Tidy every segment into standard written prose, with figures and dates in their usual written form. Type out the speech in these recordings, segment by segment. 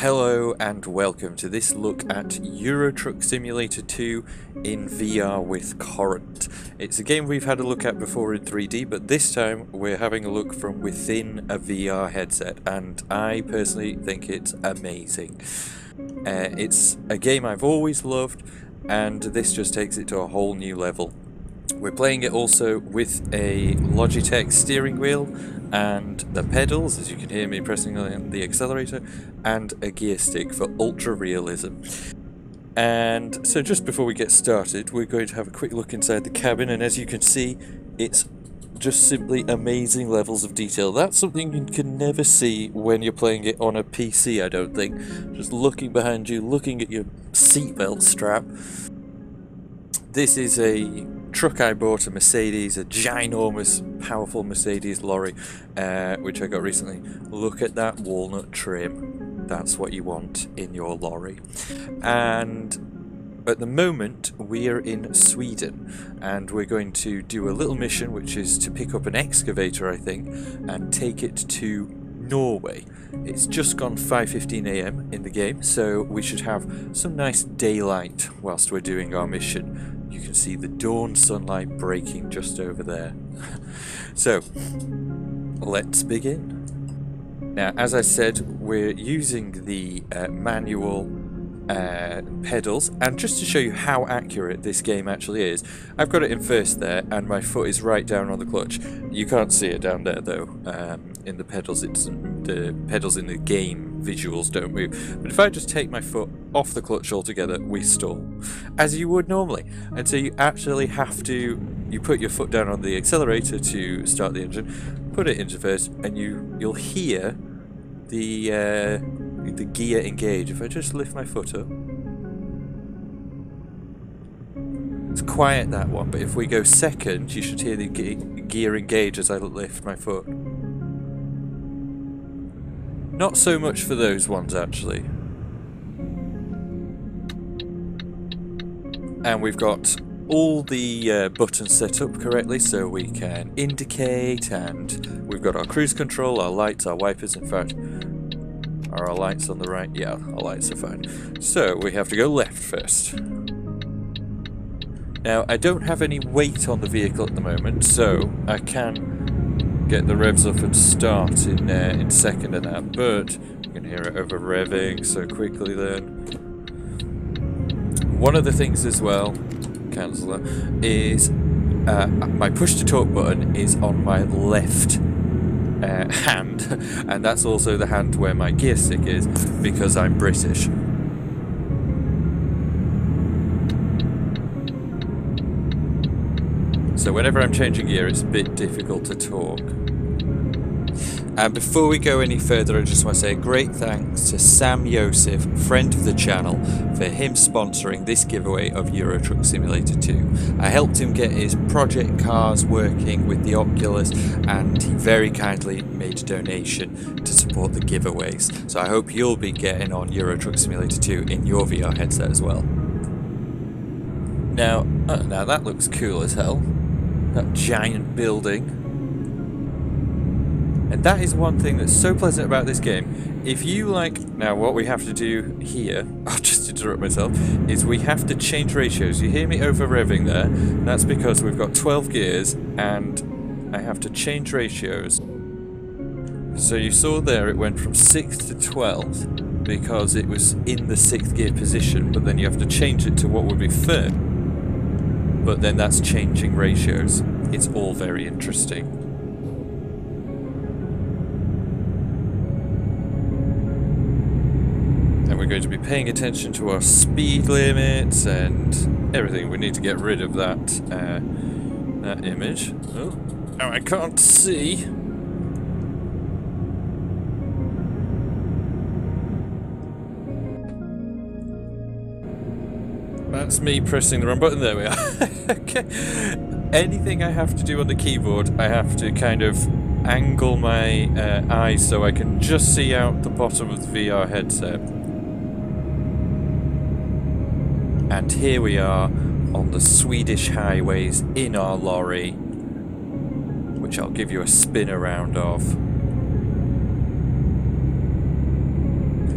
Hello and welcome to this look at Euro Truck Simulator 2 in VR with Corrant. It's a game we've had a look at before in 3D, but this time we're having a look from within a VR headset, and I personally think it's amazing. It's a game I've always loved, and this just takes it to a whole new level. We're playing it also with a Logitech steering wheel and the pedals, as you can hear me pressing on the accelerator, and a gear stick for ultra realism. And so just before we get started, we're going to have a quick look inside the cabin, and as you can see, it's just simply amazing levels of detail. That's something you can never see when you're playing it on a PC, I don't think. Just looking behind you, looking at your seatbelt strap. This is a truck I bought, a Mercedes, a ginormous, powerful Mercedes lorry, which I got recently. Look at that walnut trim. That's what you want in your lorry. And at the moment, we are in Sweden, and we're going to do a little mission, which is to pick up an excavator, I think, and take it to Norway. It's just gone 5:15 AM in the game, so we should have some nice daylight whilst we're doing our mission. You can see the dawn sunlight breaking just over there. So, let's begin. Now, as I said, we're using the manual pedals, and just to show you how accurate this game actually is, I've got it in first there, and my foot is right down on the clutch. You can't see it down there though. In the pedals, the pedals in the game visuals don't move. But if I just take my foot off the clutch altogether, we stall, as you would normally. And so you actually have to, you put your foot down on the accelerator to start the engine, put it into first, and you'll hear the gear engage. If I just lift my foot up, it's quiet, that one, but if we go second, you should hear the gear engage as I lift my foot. Not so much for those ones, actually. And we've got all the buttons set up correctly, so we can indicate, and we've got our cruise control, our lights, our wipers. In fact, are our lights on the right? Yeah, our lights are fine. So we have to go left first. Now, I don't have any weight on the vehicle at the moment, so I can get the revs up and start in second and that, but you can hear it over revving so quickly then. One of the things as well, cancel that, is my push to talk button is on my left hand, and that's also the hand where my gear stick is, because I'm British. So whenever I'm changing gear, it's a bit difficult to talk. And before we go any further, I just want to say a great thanks to Sam Yosef, friend of the channel, for him sponsoring this giveaway of Euro Truck Simulator 2. I helped him get his project cars working with the Oculus, and he very kindly made a donation to support the giveaways. So I hope you'll be getting on Euro Truck Simulator 2 in your VR headset as well. Now that looks cool as hell. That giant building. And that is one thing that's so pleasant about this game. If you like, now what we have to do here, I'll just interrupt myself, is we have to change ratios. You hear me over revving there? That's because we've got 12 gears and I have to change ratios. So you saw there it went from 6th to 12th because it was in the 6th gear position, but then you have to change it to what would be 3rd. But then that's changing ratios. It's all very interesting. And we're going to be paying attention to our speed limits and everything. We need to get rid of that that image. Oh, I can't see. That's me pressing the wrong button. There we are. Okay. Anything I have to do on the keyboard, I have to kind of angle my eyes so I can just see out the bottom of the VR headset. And here we are on the Swedish highways in our lorry, which I'll give you a spin around of.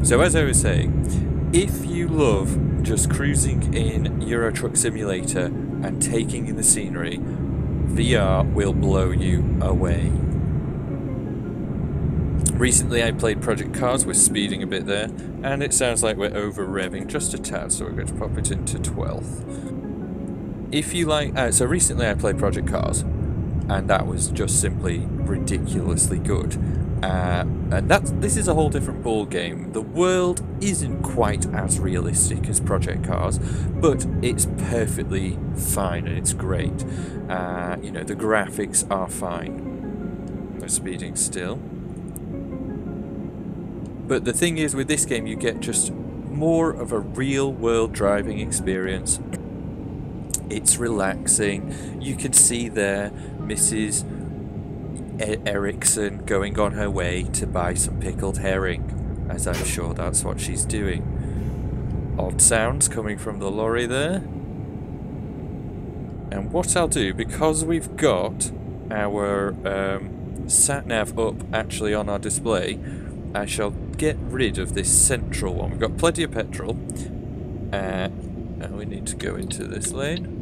So as I was saying, if you love just cruising in Euro Truck Simulator and taking in the scenery, VR will blow you away. Recently I played Project Cars, we're speeding a bit there, and it sounds like we're over revving just a tad, so we're going to pop it into 12th. If you like, so recently I played Project Cars, and that was just simply ridiculously good. And this is a whole different ball game. The world isn't quite as realistic as Project Cars, but it's perfectly fine and it's great. You know, the graphics are fine. We're speeding still. But the thing is, with this game, you get just more of a real-world driving experience. It's relaxing. You can see there Mrs. Ericsson going on her way to buy some pickled herring, as I'm sure that's what she's doing. Odd sounds coming from the lorry there. And what I'll do, because we've got our sat-nav up actually on our display, I shall get rid of this central one. We've got plenty of petrol, and we need to go into this lane.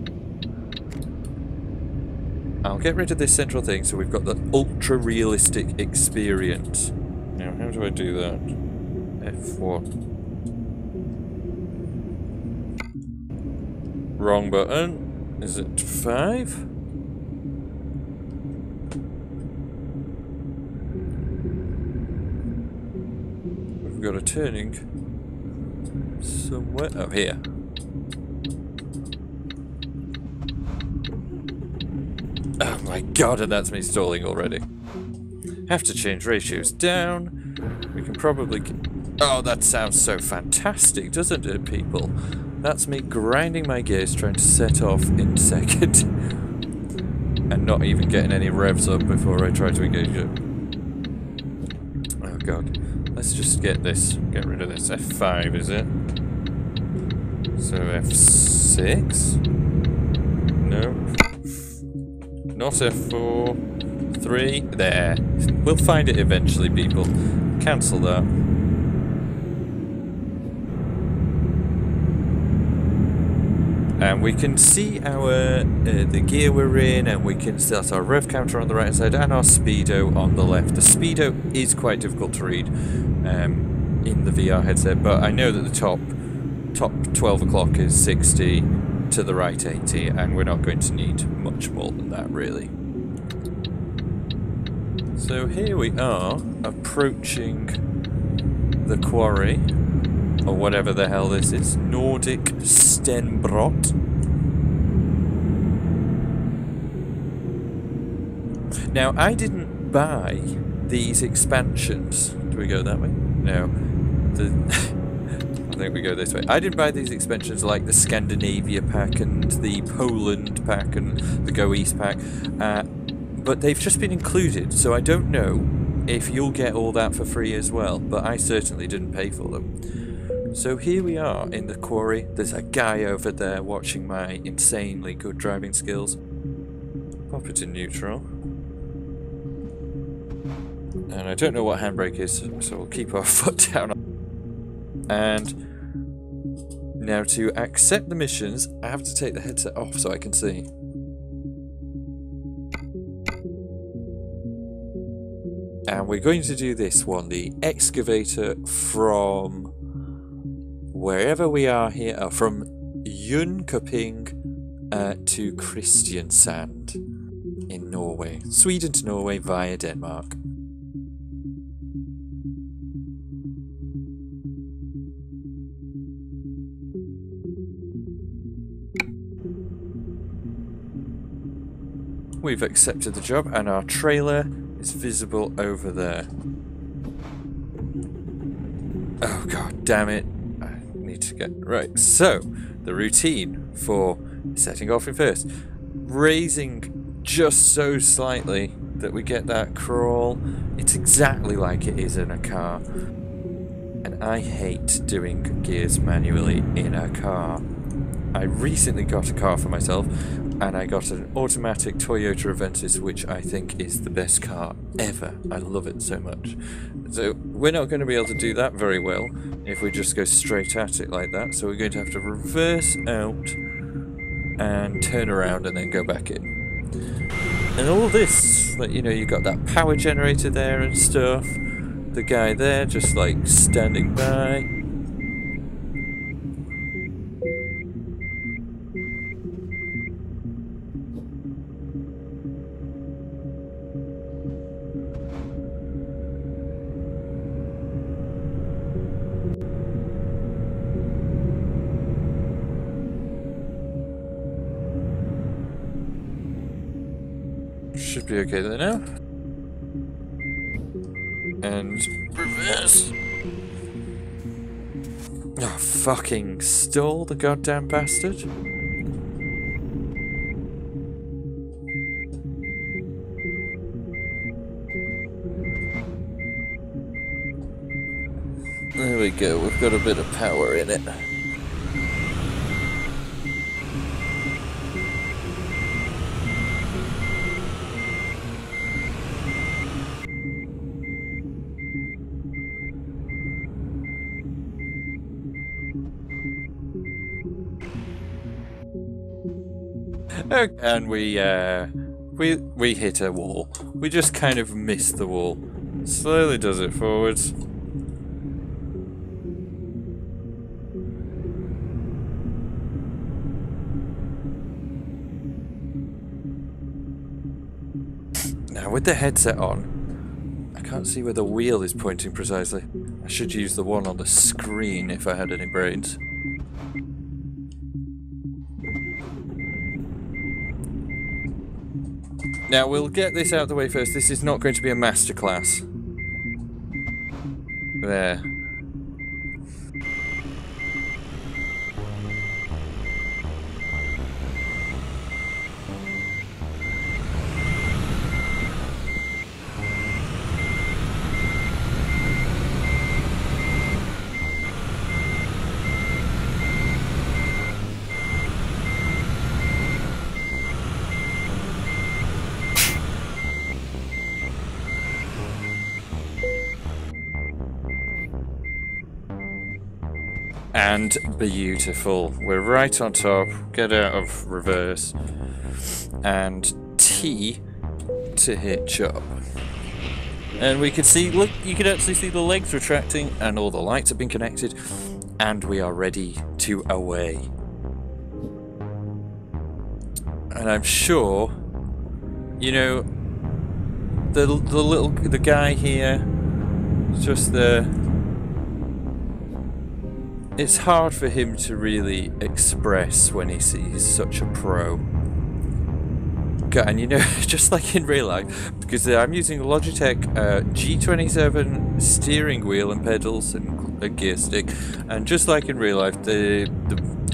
I'll get rid of this central thing so we've got the ultra-realistic experience. Now, how do I do that? F1. Wrong button. Is it 5? We've got a turning somewhere. Oh, here. Oh my god, and that's me stalling already. Have to change ratios down. We can probably... Oh, that sounds so fantastic, doesn't it, people? That's me grinding my gears, trying to set off in second. And not even getting any revs up before I try to engage it. Oh god. Let's just get this. Get rid of this. F5, is it? So F6? No. Not F4. 3. There. We'll find it eventually, people. Cancel that. And we can see our the gear we're in, and we can see that's our rev counter on the right side and our speedo on the left. The speedo is quite difficult to read in the VR headset, but I know that the top 12 o'clock is 60, to the right 80, and we're not going to need much more than that, really. So here we are, approaching the quarry, or whatever the hell this is, Nordic Stenbrot. Now, I didn't buy these expansions. Do we go that way? No. I think we go this way. I didn't buy these expansions like the Scandinavia pack and the Poland pack and the Go East pack, but they've just been included, so I don't know if you'll get all that for free as well, but I certainly didn't pay for them. So here we are in the quarry. There's a guy over there watching my insanely good driving skills. Pop it in neutral. And I don't know what handbrake is, so we'll keep our foot down. And now to accept the missions, I have to take the headset off so I can see. And we're going to do this one, the excavator from wherever we are here, from Jönköping to Kristiansand in Norway. Sweden to Norway via Denmark. We've accepted the job and our trailer is visible over there. Oh god damn it. I need to get right. So the routine for setting off in first. Raising just so slightly that we get that crawl. It's exactly like it is in a car. And I hate doing gears manually in a car. I recently got a car for myself. and I got an automatic Toyota Avensis, which I think is the best car ever. I love it so much. So we're not going to be able to do that very well if we just go straight at it like that, so we're going to have to reverse out and turn around and then go back in. And all this, like, you know, you've got that power generator there and stuff, the guy there just like standing by. Should be okay there now. And reverse. Oh, fucking stall, the goddamn bastard. There we go, we've got a bit of power in it. And we hit a wall. We just kind of missed the wall. Slowly does it forwards. Now with the headset on, I can't see where the wheel is pointing precisely. I should use the one on the screen if I had any brains. Now, we'll get this out of the way first. This is not going to be a masterclass. There. And beautiful. We're right on top. Get out of reverse. And T to hit chop. And we can see, look, you can actually see the legs retracting and all the lights have been connected. And we are ready to away. And I'm sure, you know, the guy here, just the... It's hard for him to really express when he sees such a pro. And you know, just like in real life, because I'm using a Logitech G27 steering wheel and pedals and a gear stick, and just like in real life, the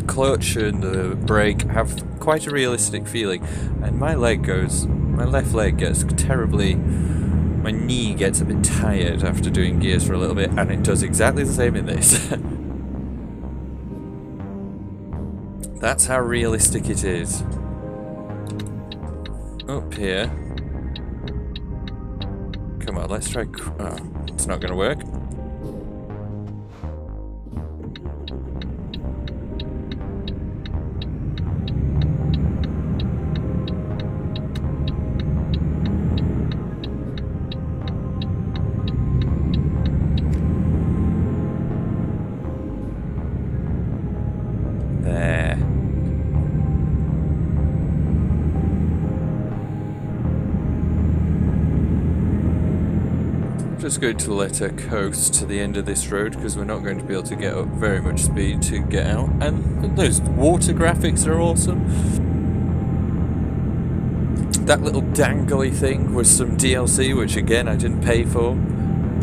clutch and the brake have quite a realistic feeling, and my left leg gets terribly, my knee gets a bit tired after doing gears for a little bit, and it does exactly the same in this. That's how realistic it is. Up here. Come on, let's try... Oh, it's not going to work. Just going to let her coast to the end of this road because we're not going to be able to get up very much speed to get out. And those water graphics are awesome. That little dangly thing was some DLC, which again I didn't pay for.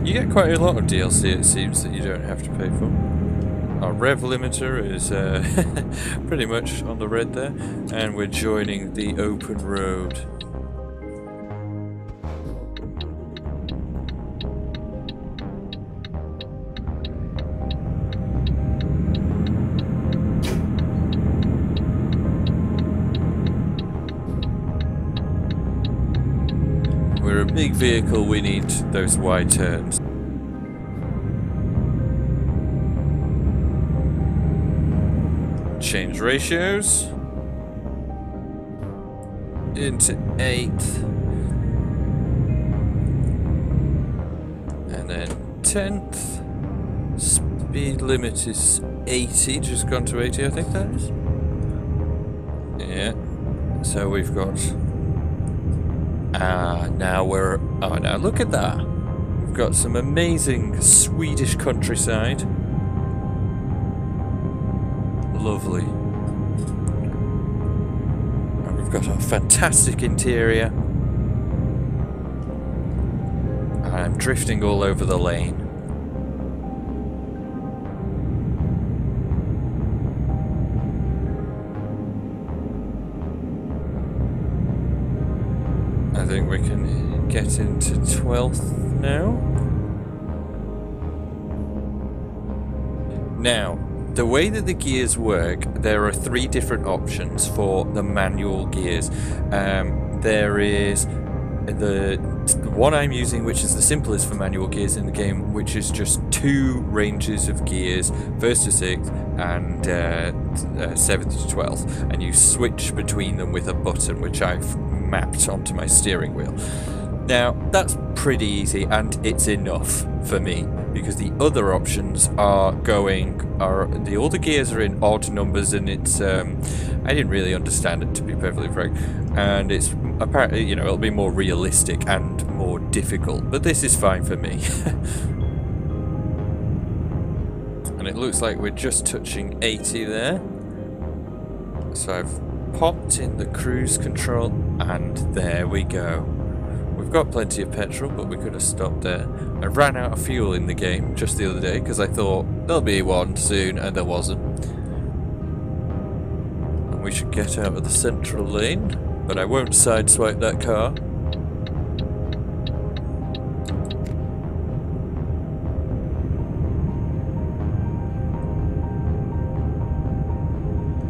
You get quite a lot of DLC, it seems, that you don't have to pay for. Our rev limiter is pretty much on the red there, and we're joining the open road. we're a big vehicle, we need those wide turns. Change ratios into 8th and then 10th. Speed limit is 80, just gone to 80 I think that is. Yeah, so we've got now we're now look at that. We've got some amazing Swedish countryside. Lovely. And we've got a fantastic interior. And I'm drifting all over the lane. I think we can get into 12th now. Now, the way that the gears work, there are 3 different options for the manual gears. There is the one I'm using, which is the simplest for manual gears in the game, which is just 2 ranges of gears, 1st to 6th and 7th to 12th, and you switch between them with a button, which I've mapped onto my steering wheel. Now, that's pretty easy, and it's enough for me, because the other options all the gears are in odd numbers, and it's I didn't really understand it, to be perfectly frank, and it's apparently, you know, it'll be more realistic and more difficult, but this is fine for me. And it looks like we're just touching 80 there, so I've popped in the cruise control, and there we go. We've got plenty of petrol, but we could have stopped there. I ran out of fuel in the game just the other day because I thought there'll be one soon, and there wasn't. And we should get out of the central lane, but I won't sideswipe that car.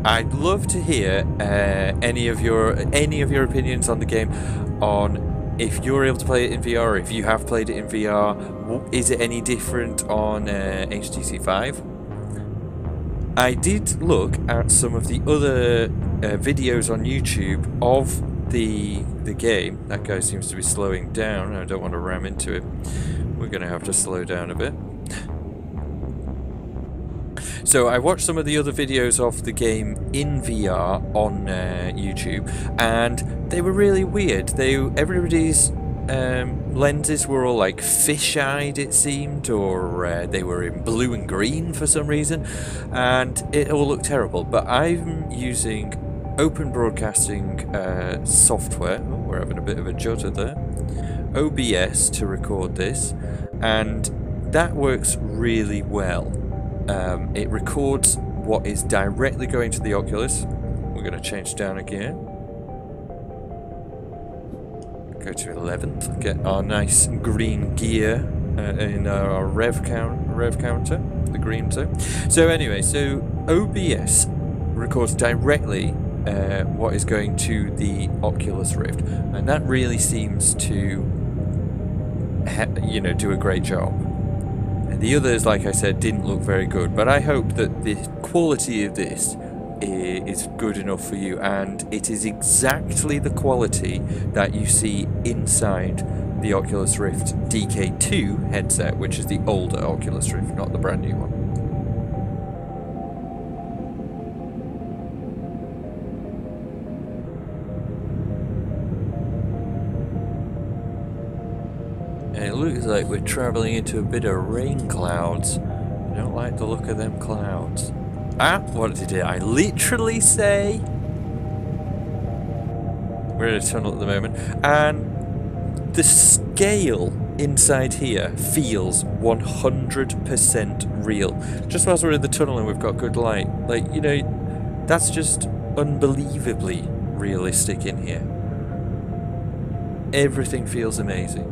I'd love to hear any of your opinions on the game, on if you're able to play it in VR, if you have played it in VR. Is it any different on HTC Vive? I did look at some of the other videos on YouTube of the game. That guy seems to be slowing down. I don't want to ram into it. We're going to have to slow down a bit. So I watched some of the other videos of the game in VR on YouTube, and they were really weird. Everybody's lenses were all like fish-eyed, it seemed, or they were in blue and green for some reason, and it all looked terrible. But I'm using open broadcasting software. Oh, we're having a bit of a judder there. OBS to record this, and that works really well. It records what is directly going to the Oculus. We're going to change down a gear. Go to 11th, get our nice green gear in our rev counter, the green zone. So anyway, so OBS records directly what is going to the Oculus Rift, and that really seems to, do a great job. The others, like I said, didn't look very good, but I hope that the quality of this is good enough for you, and it is exactly the quality that you see inside the Oculus Rift DK2 headset, which is the older Oculus Rift, not the brand new one. And it looks like we're travelling into a bit of rain clouds. I don't like the look of them clouds. What did I literally say? We're in a tunnel at the moment, and the scale inside here feels 100% real. Just whilst we're in the tunnel and we've got good light, that's just unbelievably realistic in here. Everything feels amazing.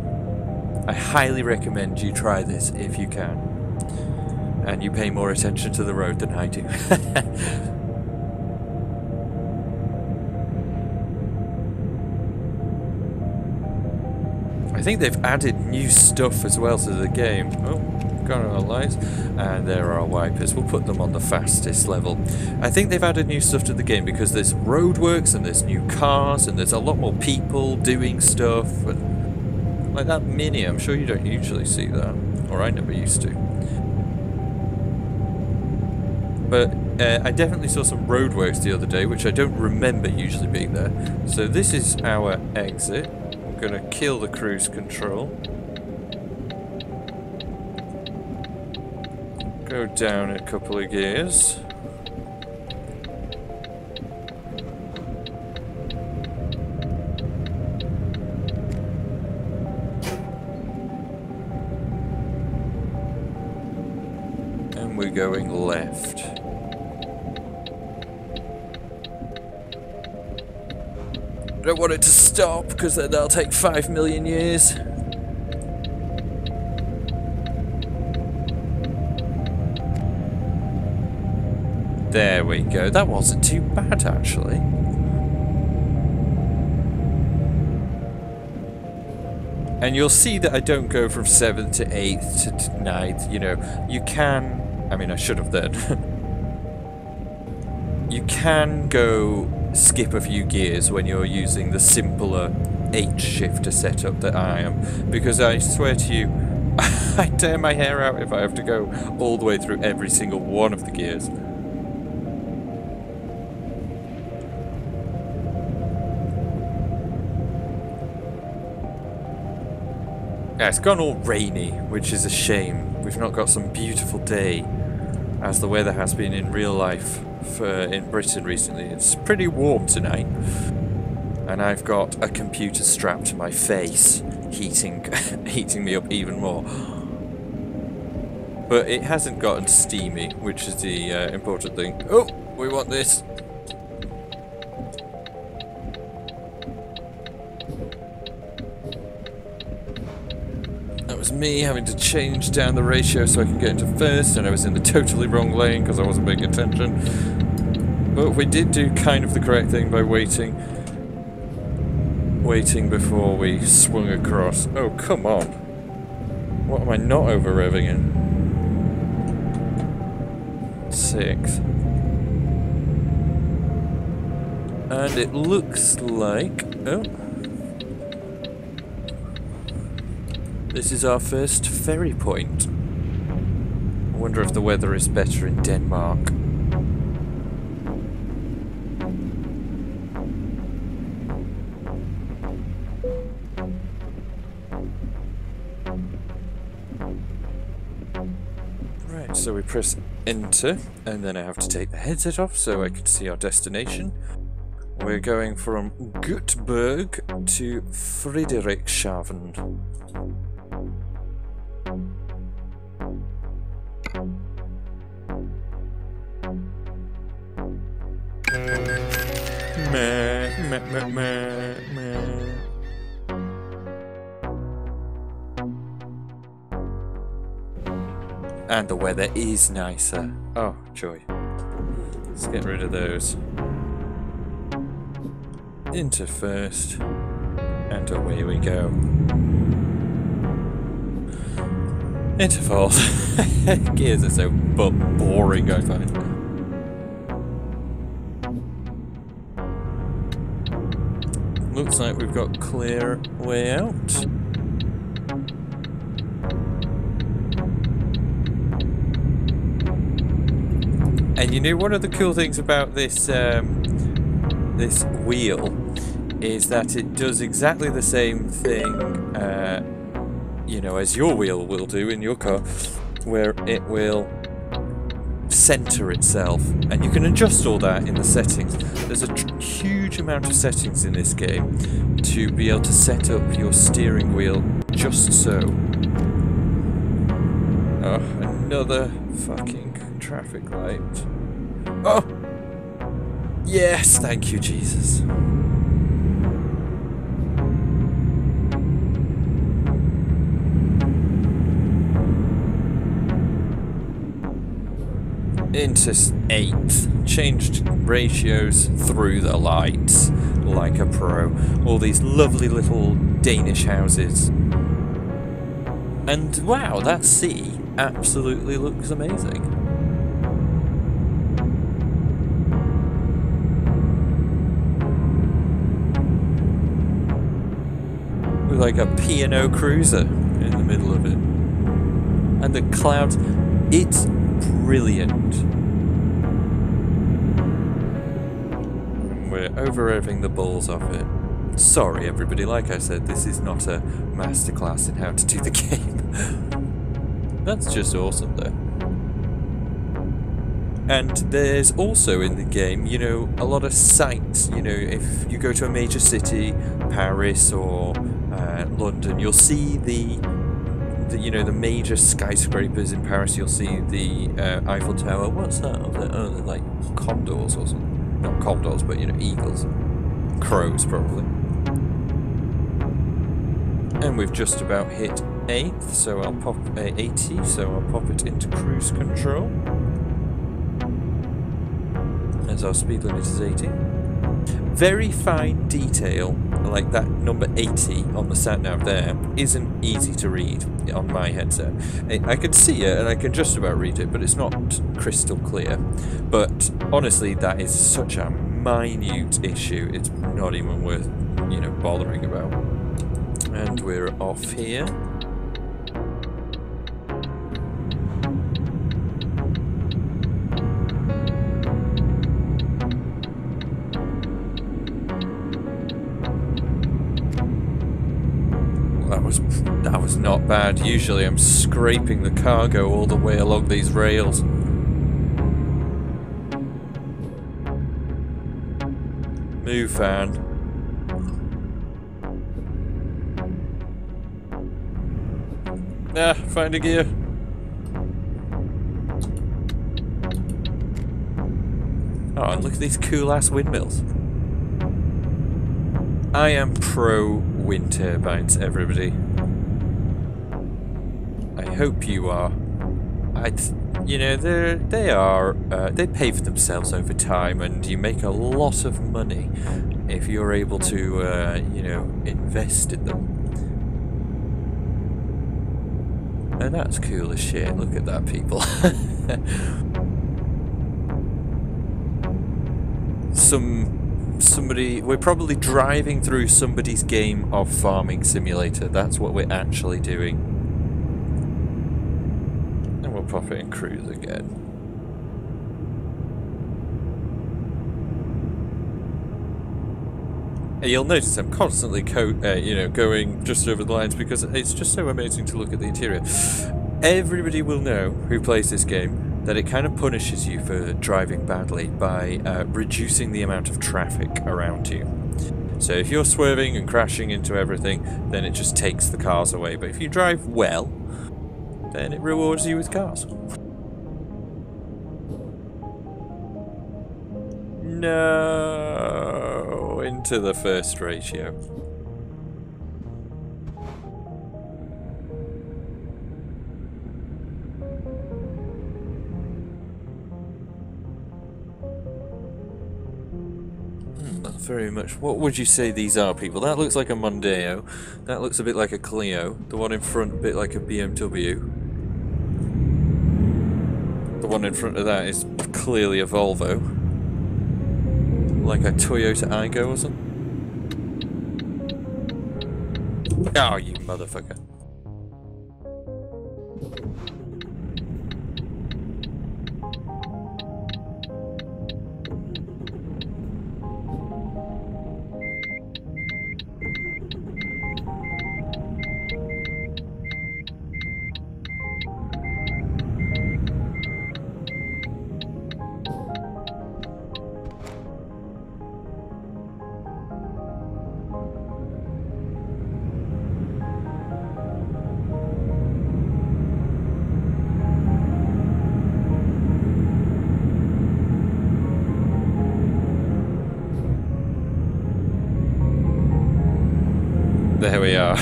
I highly recommend you try this if you can. And you pay more attention to the road than I do. I think they've added new stuff as well to the game. Oh, got our lights. And there are our wipers. We'll put them on the fastest level. I think they've added new stuff to the game because there's roadworks and there's new cars and there's a lot more people doing stuff. And like that Mini, I'm sure you don't usually see that. Or I never used to. But I definitely saw some roadworks the other day, which I don't remember usually being there. So this is our exit. We're going to kill the cruise control. Go down a couple of gears. And we're going left. I don't want it to stop because then that'll take 5 million years. There we go. That wasn't too bad actually. And you'll see that I don't go from 7th to 8th to 9th. You know, you can... I mean, I should have then. You can go skip a few gears when you're using the simpler H shifter setup that I am, because I swear to you, I tear my hair out if I have to go all the way through every single one of the gears. Yeah, it's gone all rainy, which is a shame. We've not got some beautiful day, as the weather has been in real life in Britain recently. It's pretty warm tonight, and I've got a computer strapped to my face, heating me up even more. But it hasn't gotten steamy, which is the important thing. Oh, we want this. That was me having to change down the ratio so I could get into first, and I was in the totally wrong lane because I wasn't paying attention. But we did do kind of the correct thing by waiting before we swung across. Oh, come on. What am I not over-revving in? 6th. And it looks like... oh. This is our first ferry point. I wonder if the weather is better in Denmark. Right, so we press enter, and then I have to take the headset off so I can see our destination. We're going from Göteborg to Frederikshavn. And the weather is nicer. Oh, joy. Let's get rid of those. Into first. And away we go. Into fourth. Gears are so boring, I find. Looks like we've got clear way out. And you know, one of the cool things about this this wheel is that it does exactly the same thing, you know, as your wheel will do in your car, where it will center itself, and you can adjust all that in the settings. There's a huge amount of settings in this game to be able to set up your steering wheel just so. Oh, another fucking traffic light. Oh! Yes, thank you, Jesus. into 8th, changed ratios through the lights like a pro. All these lovely little Danish houses. And wow, that sea absolutely looks amazing. With like a P&O cruiser in the middle of it. And the clouds, it's brilliant. We're over-revving the balls off it. Sorry everybody, like I said, this is not a masterclass in how to do the game. That's just awesome though. And there's also in the game, you know, a lot of sights. You know, if you go to a major city, Paris or London, you'll see the you know, the major skyscrapers in Paris. You'll see the Eiffel Tower. What's that? Oh, they're like condors or something. Not condors, but you know, eagles. Crows, probably. And we've just about hit 8th, so I'll pop 80, so I'll pop it into cruise control. As our speed limit is 80. Very fine detail, like that number 80 on the sat-nav there, isn't easy to read on my headset. I can see it and I can just about read it, but it's not crystal clear. But honestly, that is such a minute issue, it's not even worth, you know, bothering about. And we're off here. That was not bad. Usually I'm scraping the cargo all the way along these rails. Move, van. Ah, find a gear. Oh, and look at these cool ass windmills. I am pro wind turbines, everybody. I hope you are. You know, they pay for themselves over time, and you make a lot of money if you're able to, you know, invest in them. And that's cool as shit. Look at that, people. We're probably driving through somebody's game of Farming Simulator. That's what we're actually doing. And we'll pop it in cruise again. And you'll notice I'm constantly you know, going just over the lines because it's just so amazing to look at the interior. Everybody will know who plays this game that it kind of punishes you for driving badly by reducing the amount of traffic around you. So if you're swerving and crashing into everything, then it just takes the cars away. But if you drive well, then it rewards you with cars. No, into the first ratio. Very much. What would you say these are, people? That looks like a Mondeo. That looks a bit like a Clio. The one in front, a bit like a BMW. The one in front of that is clearly a Volvo. Like a Toyota Aygo or something. Oh, you motherfucker. There we are.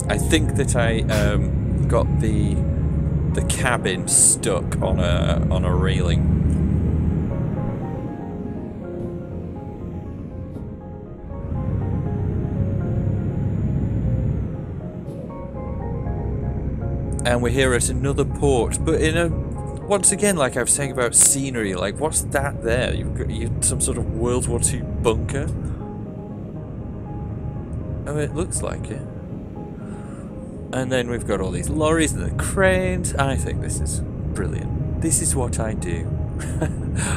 I think that I got the the cabin stuck on a railing. And we're here at another port, but in a, once again, like I was saying about scenery, like what's that there? You've some sort of World War II bunker? Oh, it looks like it. And then we've got all these lorries and the cranes. I think this is brilliant. This is what I do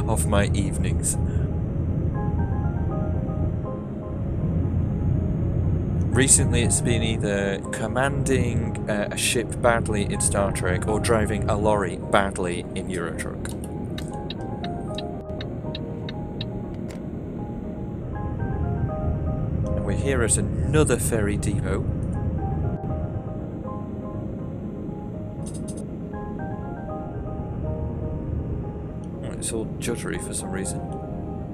of my evenings. Recently it's been either commanding a ship badly in Star Trek or driving a lorry badly in Euro Truck. And we're here at another ferry depot. Oh, it's all juddery for some reason.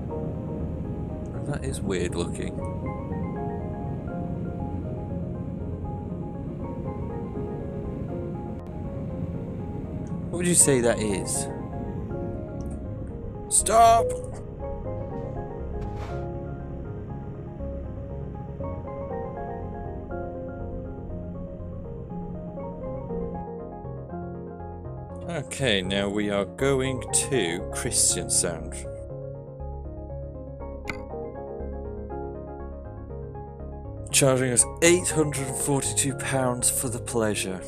Oh, that is weird looking. What would you say that is? Stop! Okay, now we are going to Kristiansand. Charging us £842 for the pleasure.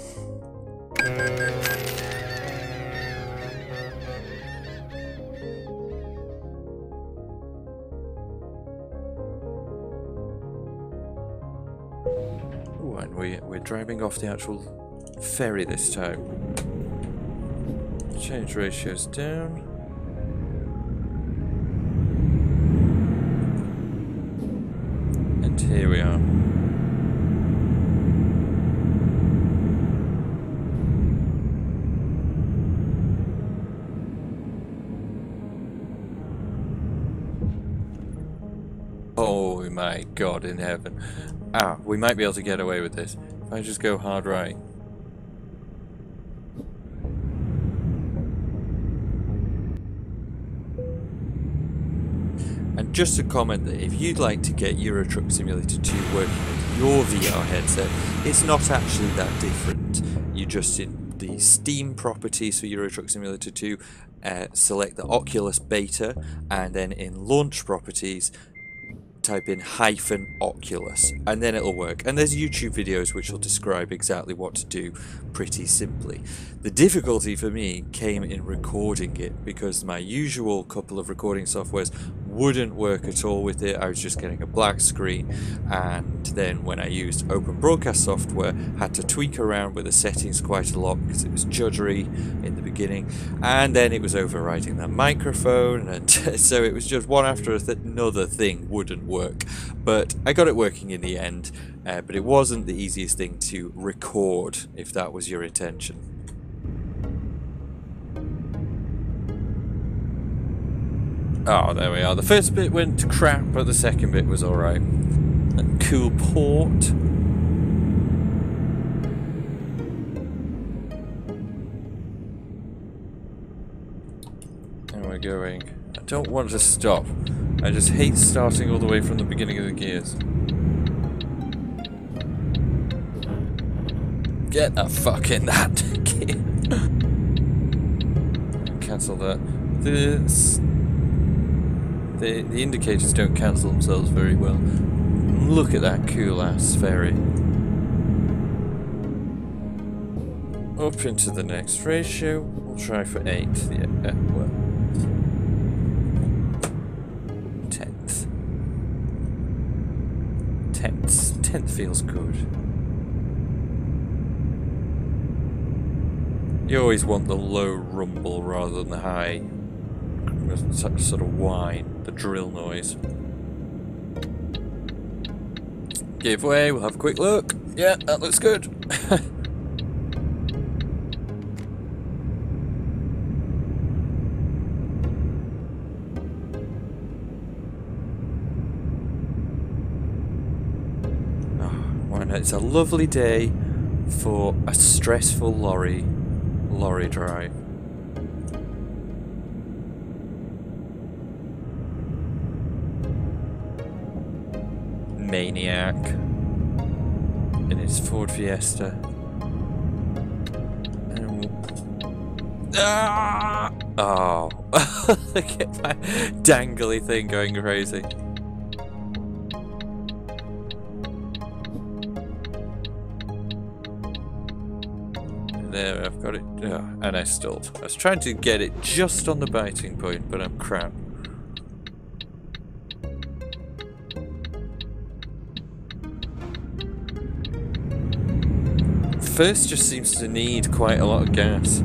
Ooh, and we're driving off the actual ferry this time. Change ratios down. And here we are. Oh my God in heaven. Ah, we might be able to get away with this. If I just go hard right. And just to comment that if you'd like to get Euro Truck Simulator 2 working with your VR headset, it's not actually that different. You just, in the Steam properties for Euro Truck Simulator 2, select the Oculus Beta, and then in Launch properties, type in -Oculus, and then it'll work. And there's YouTube videos which will describe exactly what to do pretty simply. The difficulty for me came in recording it, because my usual couple of recording softwares wouldn't work at all with it. I was just getting a black screen, and then when I used Open Broadcast software, had to tweak around with the settings quite a lot because it was juddery in the beginning, and then it was overriding that microphone, and so it was just one after another thing wouldn't work. But I got it working in the end, but it wasn't the easiest thing to record if that was your intention. Oh, there we are. The first bit went to crap, but the second bit was alright. A cool port. And we're going. I don't want to stop. I just hate starting all the way from the beginning of the gears. Get the fuck in that gear. Cancel that. The indicators don't cancel themselves very well. Look at that cool ass ferry. Up into the next ratio. We'll try for 8. Yeah, well. 10th. 10th feels good. You always want the low rumble rather than the high sort of whine, the drill noise. Give way, we'll have a quick look. Yeah, that looks good. Oh, why not? It's a lovely day for a stressful lorry lorry drive. Maniac in his Ford Fiesta. Ah! Oh, look at my dangly thing going crazy. There, I've got it. Oh, and I stalled. I was trying to get it just on the biting point, but I'm crap. First just seems to need quite a lot of gas.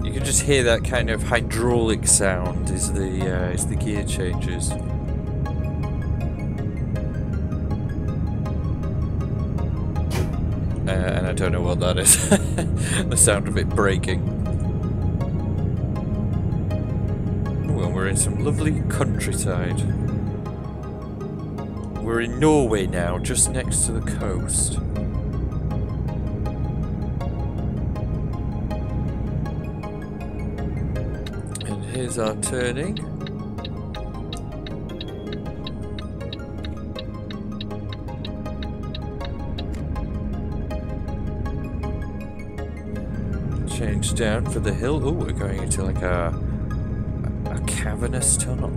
You can just hear that kind of hydraulic sound as the gear changes. And I don't know what that is. The sound of it breaking. Ooh, and we're in some lovely countryside. We're in Norway now, just next to the coast. And here's our turning. Change down for the hill. Oh, we're going into like a cavernous tunnel.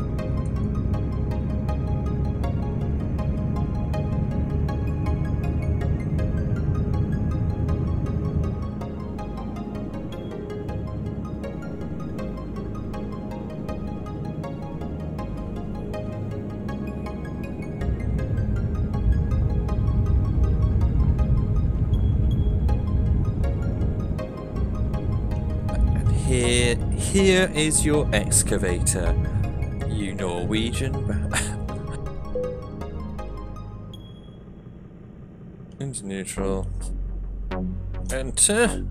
Here is your excavator, you Norwegian. Into neutral. Enter.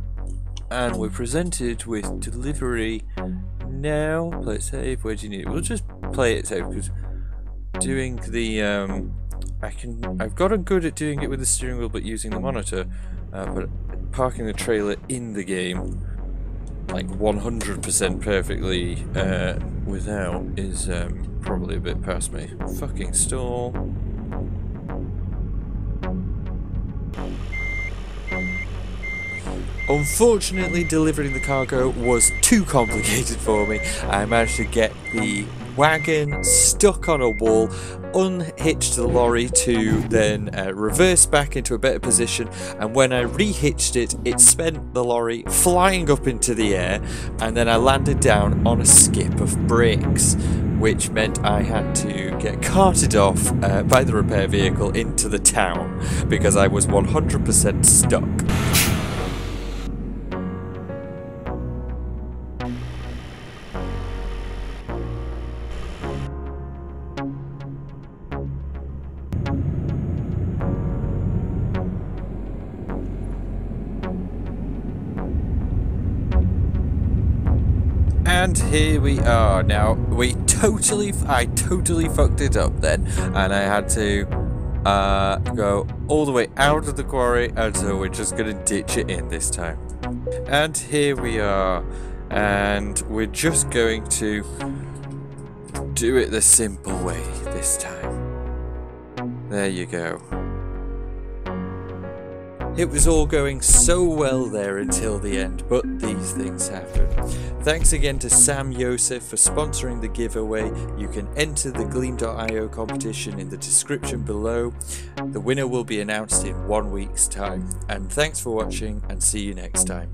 And we're presented with delivery now. Play it safe. Where do you need it? We'll just play it safe because doing the I've gotten good at doing it with the steering wheel, but using the monitor. But parking the trailer in the game, like 100% perfectly without, is probably a bit past me. Fucking stall. Unfortunately, delivering the cargo was too complicated for me. I managed to get the wagon stuck on a wall, unhitched the lorry to then reverse back into a better position, and when I rehitched it, it sent the lorry flying up into the air, and then I landed down on a skip of bricks, which meant I had to get carted off by the repair vehicle into the town because I was 100% stuck. And here we are now. I totally fucked it up then, and I had to go all the way out of the quarry, and so we're just gonna ditch it in this time. And here we are, and we're just going to do it the simple way this time. There you go. It was all going so well there until the end, but these things happen. Thanks again to Sam Josef for sponsoring the giveaway. You can enter the Gleam.io competition in the description below. The winner will be announced in 1 week's time. And thanks for watching, and see you next time.